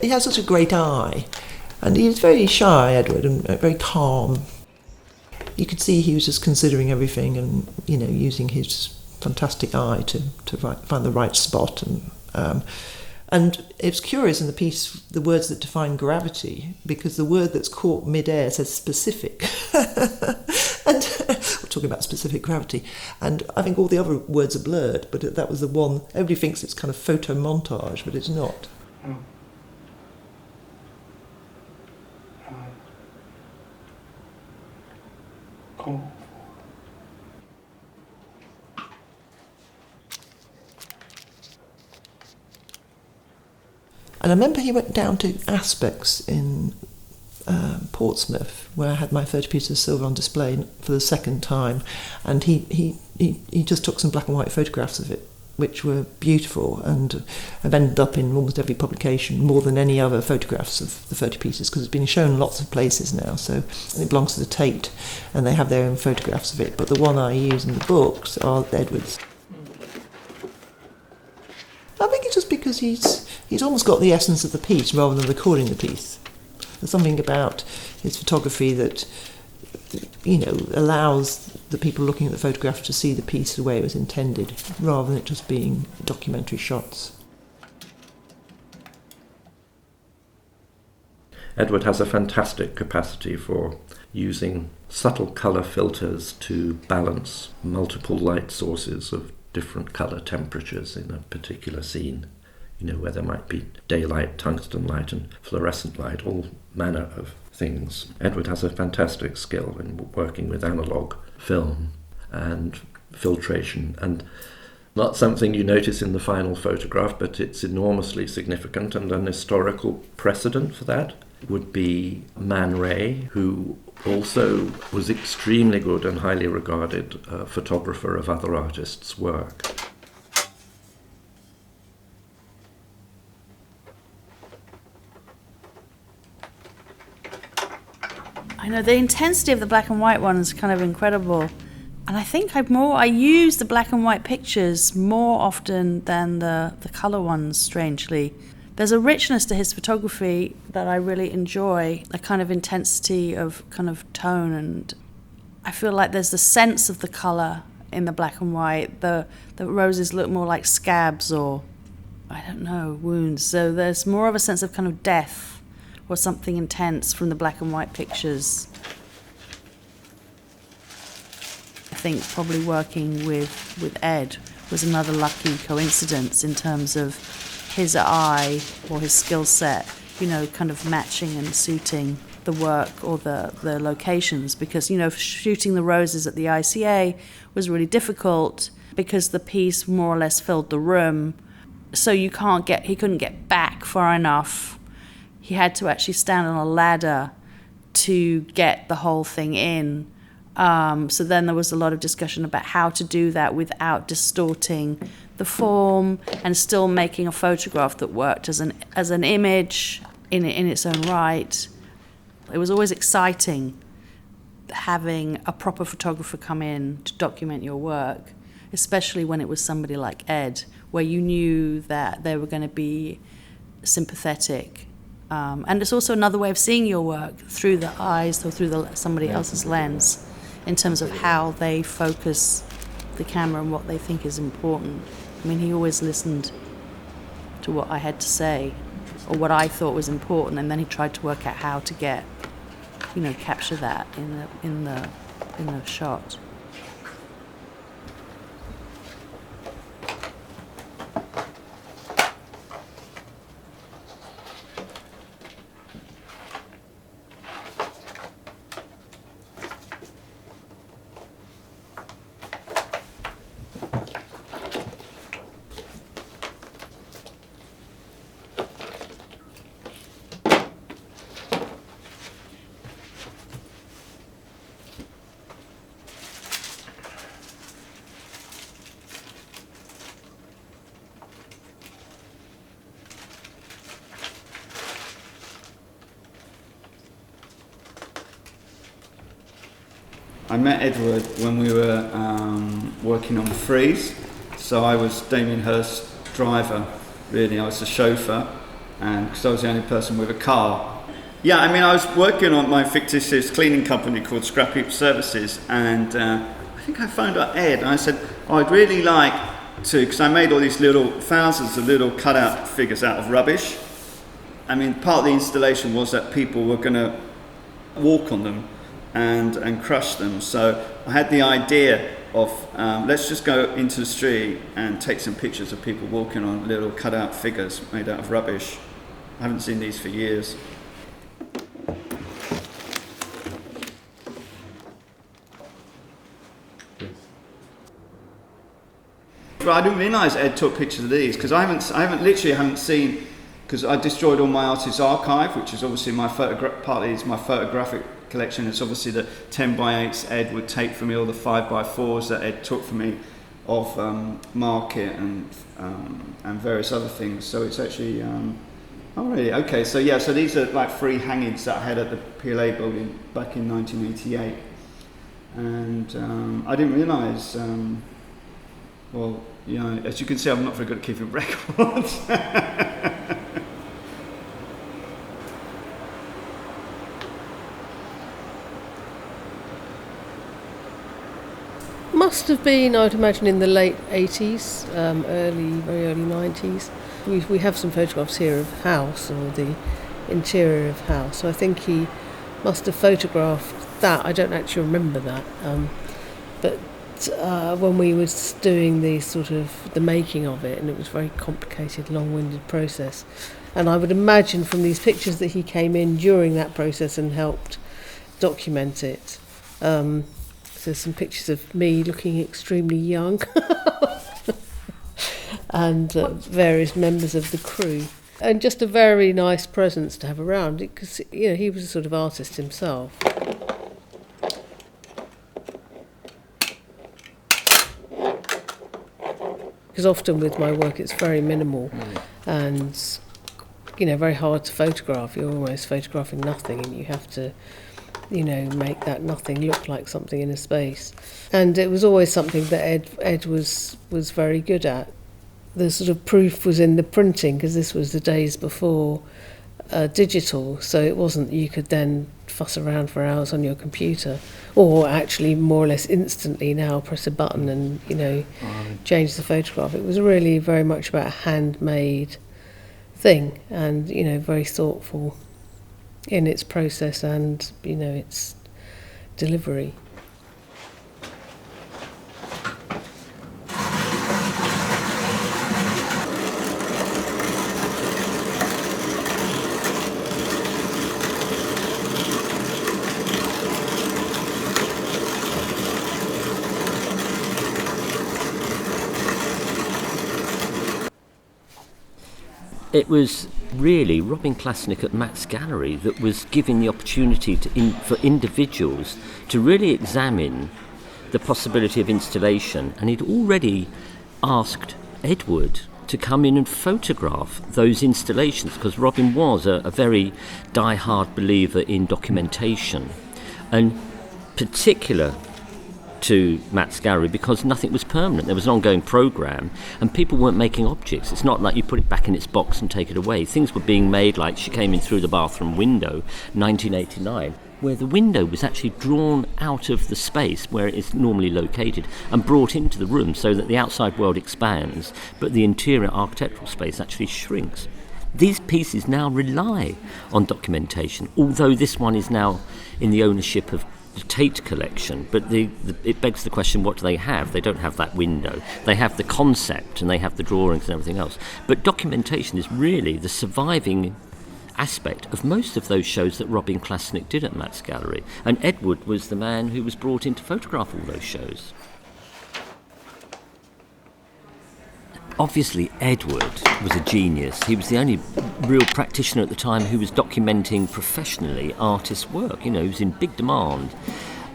He has such a great eye, and he was very shy, Edward, and very calm. You could see he was just considering everything and, using his fantastic eye to find the right spot. And it's curious in the piece, the words that define gravity, because the word that's caught mid-air says specific. And we're talking about specific gravity. And I think all the other words are blurred, but that was the one. Everybody thinks it's kind of photo montage, but it's not. Cool. And I remember he went down to Aspects in Portsmouth, where I had my 30 pieces of silver on display for the second time, and he just took some black and white photographs of it, which were beautiful, and have ended up in almost every publication, more than any other photographs of the 30 pieces, because it's been shown lots of places now. So and it belongs to the Tate, and they have their own photographs of it. But the one I use in the books are Edward's. I think it's just because he's almost got the essence of the piece rather than recording the piece. There's something about his photography that allows the people looking at the photograph to see the piece the way it was intended, rather than it just being documentary shots. Edward has a fantastic capacity for using subtle colour filters to balance multiple light sources of different colour temperatures in a particular scene. Where there might be daylight, tungsten light and fluorescent light, all manner of things. Edward has a fantastic skill in working with analogue film and filtration, and not something you notice in the final photograph, but it's enormously significant, and an historical precedent for that would be Man Ray, who also was extremely good and highly regarded photographer of other artists' work. I know the intensity of the black and white one is kind of incredible, and I think I use the black and white pictures more often than the colour ones, strangely. There's a richness to his photography that I really enjoy, a kind of intensity of kind of tone, and I feel like there's the sense of the colour in the black and white. The roses look more like scabs or, I don't know, wounds, so there's more of a sense of kind of death or something intense from the black and white pictures. I think probably working with Ed was another lucky coincidence in terms of his eye or his skill set, kind of matching and suiting the work or the locations, because, shooting the roses at the ICA was really difficult because the piece more or less filled the room, so he couldn't get back far enough. He had to actually stand on a ladder to get the whole thing in. So then there was a lot of discussion about how to do that without distorting the form and still making a photograph that worked as an image in its own right. It was always exciting having a proper photographer come in to document your work, especially when it was somebody like Ed, where you knew that they were going to be sympathetic. And it's also another way of seeing your work through the eyes or through somebody else's lens, in terms of how they focus the camera and what they think is important. I mean, he always listened to what I had to say or what I thought was important, and then he tried to work out how to capture that in the shot. I met Edward when we were working on Freeze. So I was Damien Hirst's driver, really. I was the chauffeur, and because I was the only person with a car. Yeah, I mean, I was working on my fictitious cleaning company called Scrap Heap Services, and I think I phoned up Ed, and I said, I'd really like to, because I made all these thousands of little cutout figures out of rubbish. I mean, part of the installation was that people were going to walk on them and crush them. So I had the idea of let's just go into the street and take some pictures of people walking on little cutout figures made out of rubbish. I haven't seen these for years. But I didn't realise Ed took pictures of these because I haven't seen, because I destroyed all my artist's archive, which is obviously partly is my photographic collection. It's obviously the 10x8s Ed would take for me, all the 5x4s that Ed took for me of market and various other things. So it's actually, oh really? Okay, so yeah, so these are like free hangings that I had at the PLA building back in 1988. And I didn't realise, well, you know, as you can see, I'm not very good at keeping records. Must have been, I would imagine, in the late 80s, very early 90s. We have some photographs here of House, or the interior of House. So I think he must have photographed that. I don't actually remember that. But when we was doing the making of it, and it was a very complicated, long-winded process. And I would imagine from these pictures that he came in during that process and helped document it. There's some pictures of me looking extremely young and various members of the crew. And just a very nice presence to have around, because he was a sort of artist himself. Because often with my work it's very minimal and very hard to photograph. You're almost photographing nothing, and you have to make that nothing look like something in a space. And it was always something that Ed was very good at. The sort of proof was in the printing, because this was the days before digital, so it wasn't you could then fuss around for hours on your computer, or actually more or less instantly now press a button and change the photograph. It was really very much about a handmade thing, and very thoughtful in its process and its delivery. It was really Robin Klasnick at Matt's Gallery that was giving the opportunity for individuals to really examine the possibility of installation, and he'd already asked Edward to come in and photograph those installations, because Robin was a very die-hard believer in documentation, and particular to Matt's Gallery because nothing was permanent. There was an ongoing programme and people weren't making objects. It's not like you put it back in its box and take it away. Things were being made, like She Came In Through the Bathroom Window, 1989, where the window was actually drawn out of the space where it is normally located and brought into the room so that the outside world expands, but the interior architectural space actually shrinks. These pieces now rely on documentation, although this one is now in the ownership of the Tate collection, but it begs the question, what do they have? They don't have that window. They have the concept and they have the drawings and everything else. But documentation is really the surviving aspect of most of those shows that Robin Klasnick did at Matt's Gallery. And Edward was the man who was brought in to photograph all those shows. Obviously, Edward was a genius. He was the only real practitioner at the time who was documenting professionally artists' work. He was in big demand.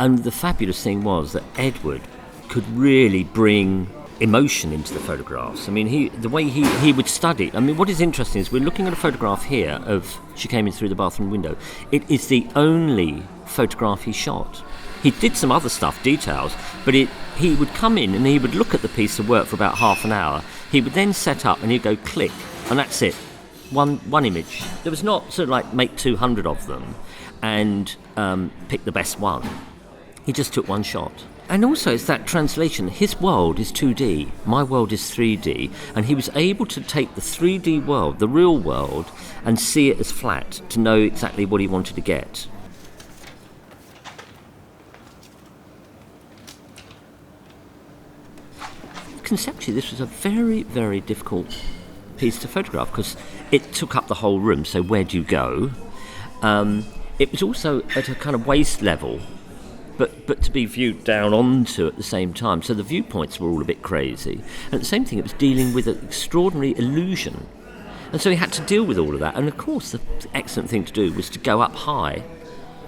And the fabulous thing was that Edward could really bring emotion into the photographs. I mean, the way he would study. I mean, what is interesting is we're looking at a photograph here of She Came In Through the Bathroom Window. It is the only photograph he shot. He did some other stuff, details, but he would come in and he would look at the piece of work for about half an hour. He would then set up and he'd go click, and that's it. One image. There was not sort of like make 200 of them and pick the best one. He just took one shot. And also it's that translation. His world is 2D, my world is 3D, and he was able to take the 3D world, the real world, and see it as flat, to know exactly what he wanted to get. Conceptually, this was a very, very difficult piece to photograph because it took up the whole room, so where do you go? It was also at a kind of waist level, but to be viewed down onto at the same time, so the viewpoints were all a bit crazy. And the same thing, it was dealing with an extraordinary illusion. And so he had to deal with all of that, and of course the excellent thing to do was to go up high.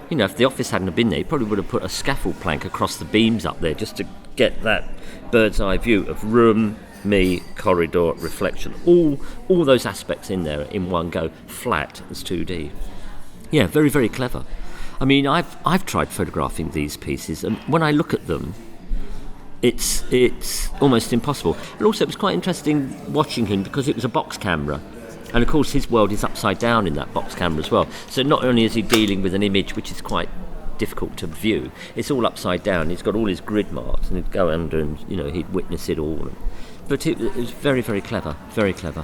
You know, if the office hadn't have been there, he probably would have put a scaffold plank across the beams up there just to get that bird's eye view of room, me, corridor, reflection, all those aspects in there in one go, flat as 2D. Yeah, very, very clever. I mean, I've tried photographing these pieces, and when I look at them, it's almost impossible. And also, it was quite interesting watching him because it was a box camera. And of course his world is upside down in that box camera as well. So not only is he dealing with an image which is quite difficult to view, it's all upside down. He's got all his grid marks, and he'd go under and, you know, he'd witness it all. But it was very, very clever, very clever.